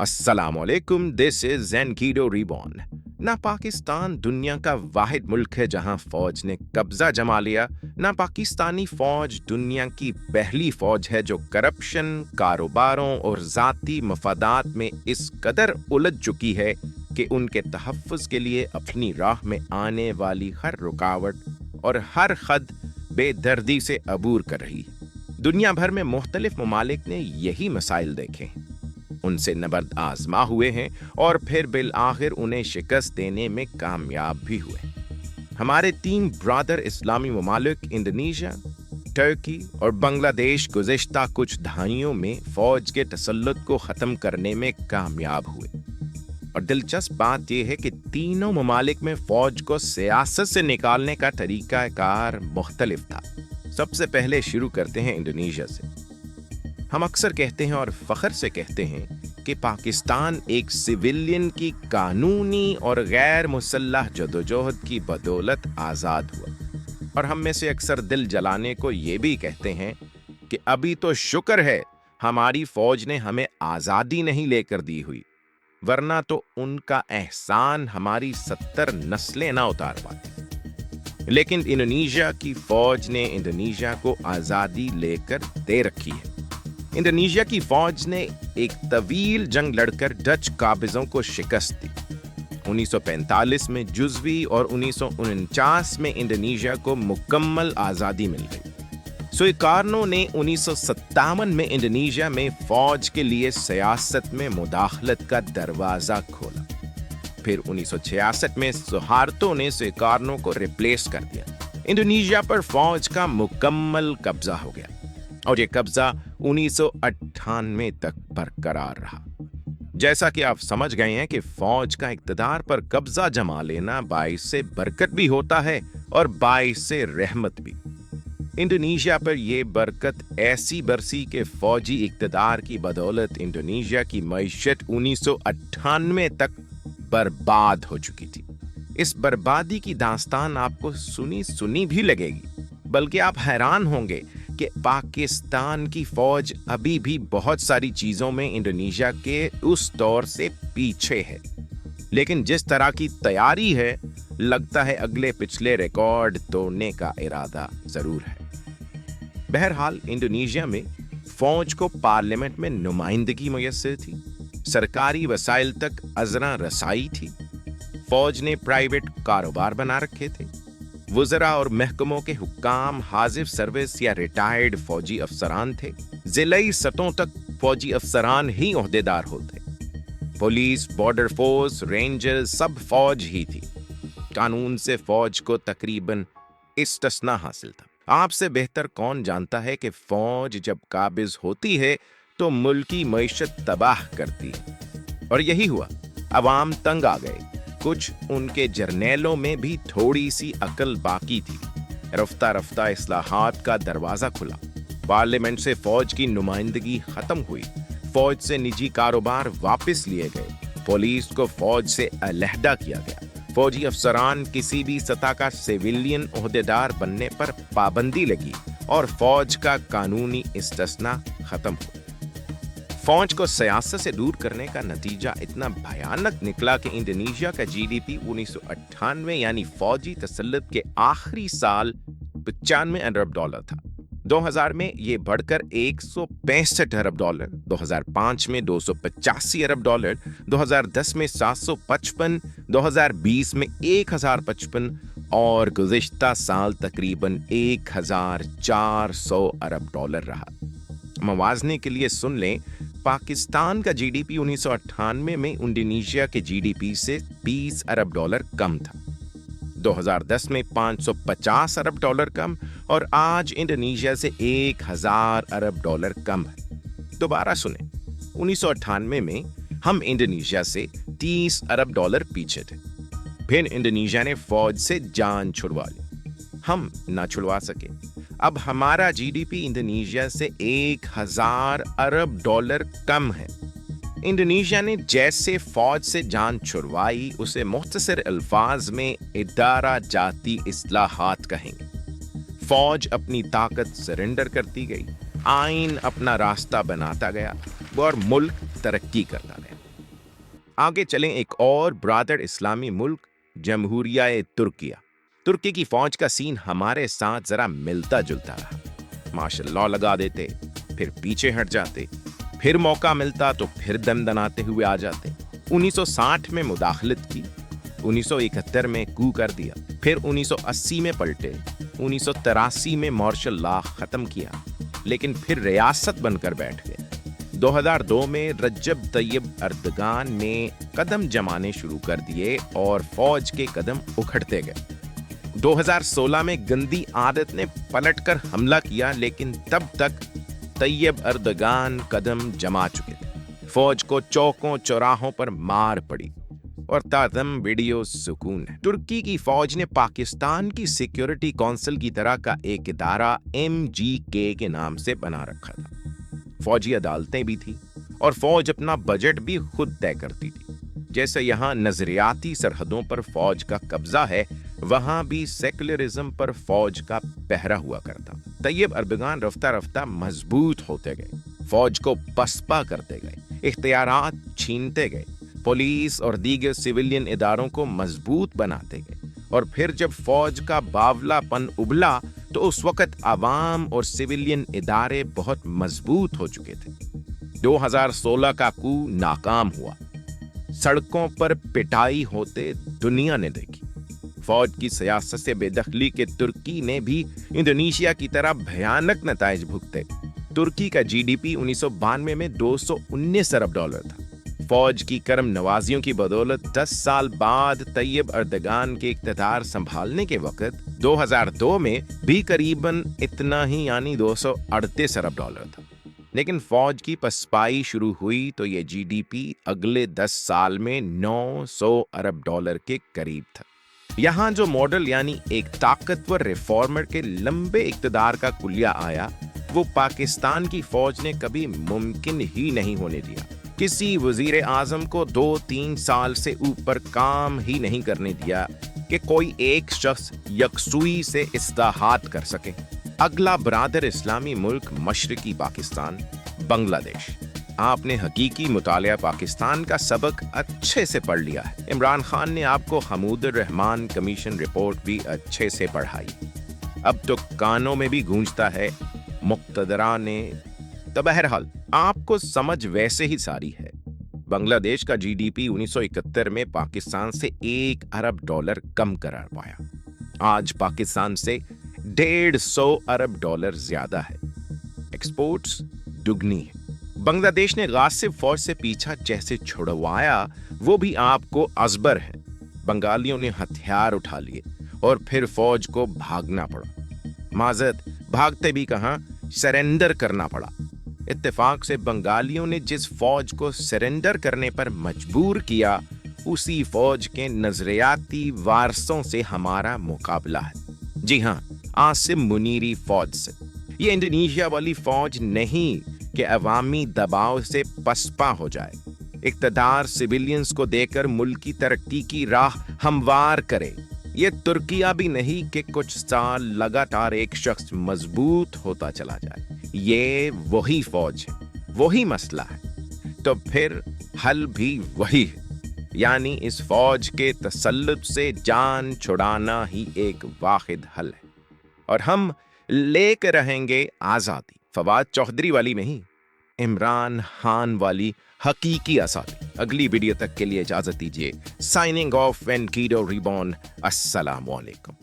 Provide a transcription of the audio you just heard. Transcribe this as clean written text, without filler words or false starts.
अस्सलामुअलैकुम, this is ज़ेनकीडो reborn. ना पाकिस्तान दुनिया का वाहिद मुल्क है जहां फौज ने कब्जा जमा लिया, ना पाकिस्तानी फौज दुनिया की पहली फौज है जो करप्शन, कारोबारों और ज़ाती मफादात में इस कदर उलझ चुकी है कि उनके तहफ़्फ़ुज़ के लिए अपनी राह में आने वाली हर रुकावट और हर खद बेदर्दी से अबूर कर रही है। दुनिया भर में मुख्तलिफ ममालिक ने यही मसाइल देखे हैं, उनसे नबर्द आजमा हुए हैं और फिर बिल आखिर उन्हें शिकस्त देने में कामयाब भी हुए। हमारे तीन ब्रादर इस्लामी ममालिक इंडोनेशिया, टर्की और बांग्लादेश गुज़िश्ता कुछ दहाइयों में फौज के तसल्लुत को ख़त्म करने में कामयाब हुए। और दिलचस्प बात यह है कि तीनों ममालिक में फौज को सियासत से निकालने का तरीक़ाकार मुख्तलिफ था। सबसे पहले शुरू करते हैं इंडोनेशिया से। हम अक्सर कहते हैं और फ़ख्र से कहते हैं कि पाकिस्तान एक सिविलियन की कानूनी और गैर मुसल्लह जदोजहद की बदौलत आज़ाद हुआ, और हम में से अक्सर दिल जलाने को ये भी कहते हैं कि अभी तो शुक्र है हमारी फ़ौज ने हमें आज़ादी नहीं लेकर दी हुई, वरना तो उनका एहसान हमारी 70 नस्लें ना उतार पाती। लेकिन इंडोनेशिया की फ़ौज ने इंडोनेशिया को आज़ादी लेकर दे रखी है। इंडोनेशिया की फौज ने एक तवील जंग लड़कर डच काबिजों को शिकस्त दी। 1945 में जुज़वी और 1949 में इंडोनेशिया को मुकम्मल आज़ादी मिल गई। सुइकार्नो ने 1957 में इंडोनेशिया में फौज के लिए सियासत में मुदाखलत का दरवाज़ा खोला। फिर 1966 में सुहार्तो ने सुइकार्नो को रिप्लेस कर दिया। इंडोनेशिया पर फौज का मुकम्मल कब्जा हो गया और ये कब्जा 1998 तक बरकरार रहा। जैसा कि आप समझ गए हैं कि फौज का इक़्तिदार पर कब्जा जमा लेना बाइस से बरकत भी होता है और बाइस से रहमत भी। इंडोनेशिया पर यह बरकत ऐसी बरसी कि फौजी इक़्तिदार की बदौलत इंडोनेशिया की मईशत 1998 तक बर्बाद हो चुकी थी। इस बर्बादी की दास्तान आपको सुनी भी लगेगी, बल्कि आप हैरान होंगे कि पाकिस्तान की फौज अभी भी बहुत सारी चीजों में इंडोनेशिया के उस दौर से पीछे है। लेकिन जिस तरह की तैयारी है, लगता है अगले पिछले रिकॉर्ड तोड़ने का इरादा जरूर है। बहरहाल इंडोनेशिया में फौज को पार्लियामेंट में नुमाइंदगी मुयस्सर थी, सरकारी वसाइल तक अजरा रसाई थी, फौज ने प्राइवेट कारोबार बना रखे थे, वज़रा और महकमों के हुक्काम हाजिर सर्विस या रिटायर्ड फौजी अफसरान थे, जिलाई सतहों तक फौजी अफसरान ही ओहदेदार होते, पुलिस, बॉर्डर फोर्स, रेंजर सब फौज ही थी। कानून से फौज को तकरीबन इस्तिस्ना हासिल था। आपसे बेहतर कौन जानता है कि फौज जब काबिज होती है तो मुल्की मईशत तबाह करती है, और यही हुआ। अवाम तंग आ गए। कुछ उनके जर्नेलों में भी थोड़ी सी अकल बाकी थी। रफ्ता रफ्ता इस्लाहात का दरवाजा खुला, पार्लियामेंट से फौज की नुमाइंदगी खत्म हुई, फौज से निजी कारोबार वापस लिए गए, पुलिस को फौज से अलहदा किया गया, फौजी अफसरान किसी भी सतह का सिविलियन ओहदेदार बनने पर पाबंदी लगी और फौज का कानूनी इस्तिस्ना खत्म हुआ। फौज को सियासत से दूर करने का नतीजा इतना भयानक निकला कि इंडोनेशिया का जीडीपी 1998 यानी फौजी तसल्लुत के आखिरी साल 95 अरब डॉलर था। 2000 में ये बढ़कर 165 अरब डॉलर, 2005 में 285 अरब डॉलर, 2010 में 755, 2020 में 1055 और गुज़िश्ता साल तकरीबन 1400 अरब डॉलर रहा। मवाजने के लिए सुन लें, पाकिस्तान का जीडीपी 1998 में इंडोनेशिया के जीडीपी से 20 अरब डॉलर कम था, 2010 में 550 अरब डॉलर कम, और आज इंडोनेशिया से 1000 अरब डॉलर कम है। दोबारा सुने, 1998 में हम इंडोनेशिया से 30 अरब डॉलर पीछे थे। फिर इंडोनेशिया ने फौज से जान छुड़वा ली, हम ना छुड़वा सके। अब हमारा जीडीपी इंडोनेशिया से 1000 अरब डॉलर कम है। इंडोनेशिया ने जैसे फौज से जान छुड़वाई, उसे मुख्तसर अल्फाज में इदारा जाती इस्लाहात कहेंगे। फौज अपनी ताकत सरेंडर करती गई, आइन अपना रास्ता बनाता गया, और मुल्क तरक्की करता रहे। आगे चलें एक और ब्रादर इस्लामी मुल्क जमहूरिया तुर्किया। तुर्की की फौज का सीन हमारे साथ जरा मिलता जुलता रहा। माशाल्लाह लगा देते, फिर पीछे हट जाते, फिर मौका मिलता तो फिर दमदमाते हुए आ जाते। 1960 में मुदाखलत की, 1971 में कू कर दिया, फिर 1980 में पलटे, 1983 में मार्शल लॉ खत्म किया, लेकिन फिर रियासत बनकर बैठ गए। 2002 में रज्जब तैयब अर्दगान ने कदम जमाने शुरू कर दिए और फौज के कदम उखड़ते गए। 2016 में गंदी आदत ने पलटकर हमला किया, लेकिन तब तक तैयब अर्दगान कदम जमा चुके थे। फौज को चौकों चौराहों पर मार पड़ी और ताज़म वीडियो सुकून है। तुर्की की फौज ने पाकिस्तान की सिक्योरिटी काउंसिल की तरह का एक इदारा MGK के नाम से बना रखा था। फौजी अदालतें भी थी और फौज अपना बजट भी खुद तय करती थी। जैसे यहाँ नजरियाती सरहदों पर फौज का कब्जा है, वहां भी सेकुलरिज्म पर फौज का पहरा हुआ करता। तैयब अर्दगान रफ्ता रफ्ता मजबूत होते गए, फौज को पसपा करते गए, इख्तियारात छीनते गए, पुलिस और दीगर सिविलियन इदारों को मजबूत बनाते गए। और फिर जब फौज का बावलापन उबला तो उस वक्त आवाम और सिविलियन इदारे बहुत मजबूत हो चुके थे। 2016 का कू नाकाम हुआ, सड़कों पर पिटाई होते दुनिया ने देखी। फौज की सियासत से बेदखली के तुर्की ने भी इंडोनेशिया की तरह भयानक नताइज भुगते। तुर्की का GDP 1992 में $219 अरब था। फौज की करम नवाजियों की बदौलत 10 साल बाद तैयब अर्दगान के इख्तियार संभालने के वक्त 2002 में भी करीबन इतना ही यानी $238 अरब था। लेकिन फौज की पसपाई शुरू हुई तो ये GDP अगले 10 साल में $900 अरब के करीब था। यहाँ जो मॉडल यानी एक ताकतवर रिफॉर्मर के लंबे इख्तियार का कुलिया आया, वो पाकिस्तान की फौज ने कभी मुमकिन ही नहीं होने दिया। किसी वजीर आजम को 2-3 साल से ऊपर काम ही नहीं करने दिया कि कोई एक शख्स यकसुई से इस्लाहात कर सके। अगला ब्रादर इस्लामी मुल्क मशरकी पाकिस्तान, बांग्लादेश। आपने हकीकी मुतालिया पाकिस्तान का सबक अच्छे से पढ़ लिया है। इमरान खान ने आपको हमूदुर रहमान कमीशन रिपोर्ट भी अच्छे से पढ़ाई। अब तो कानों में भी गूंजता है मुक्तदरा ने। तो बहरहाल आपको समझ वैसे ही सारी है। बांग्लादेश का GDP 1971 में पाकिस्तान से $1 अरब कम करार पाया। आज पाकिस्तान से $150 अरब ज्यादा है। एक्सपोर्ट्स दुगनी है। बांग्लादेश ने गासिब फौज से पीछा जैसे छुड़वाया, वो भी आपको अजबर है। बंगालियों ने हथियार उठा लिए और फिर फौज को भागना पड़ा। माजरत भागते भी कहां, सरेंडर करना पड़ा। इत्तेफाक से बंगालियों ने जिस फौज को सरेंडर करने पर मजबूर किया, उसी फौज के नजरियाती वारसों से हमारा मुकाबला है। जी हाँ, आसिम मुनीरी फौज से। ये इंडोनेशिया वाली फौज नहीं कि अवामी दबाव से पसपा हो जाए, इक़्तिदार सिविलियंस को देकर मुल्क की तरक्की की राह हमवार करे। ये तुर्किया भी नहीं कि कुछ साल लगातार एक शख्स मजबूत होता चला जाए। ये वही फौज है, वही मसला है, तो फिर हल भी वही है। यानी इस फौज के तसल्लुत से जान छुड़ाना ही एक वाहिद हल है, और हम लेकर रहेंगे आज़ादी। फवाद चौधरी वाली नहीं, इमरान खान वाली हकीकी आज़ादी। अगली वीडियो तक के लिए इजाजत दीजिए। Signing off Enkido reborn. अस्सलाम वालेकुम।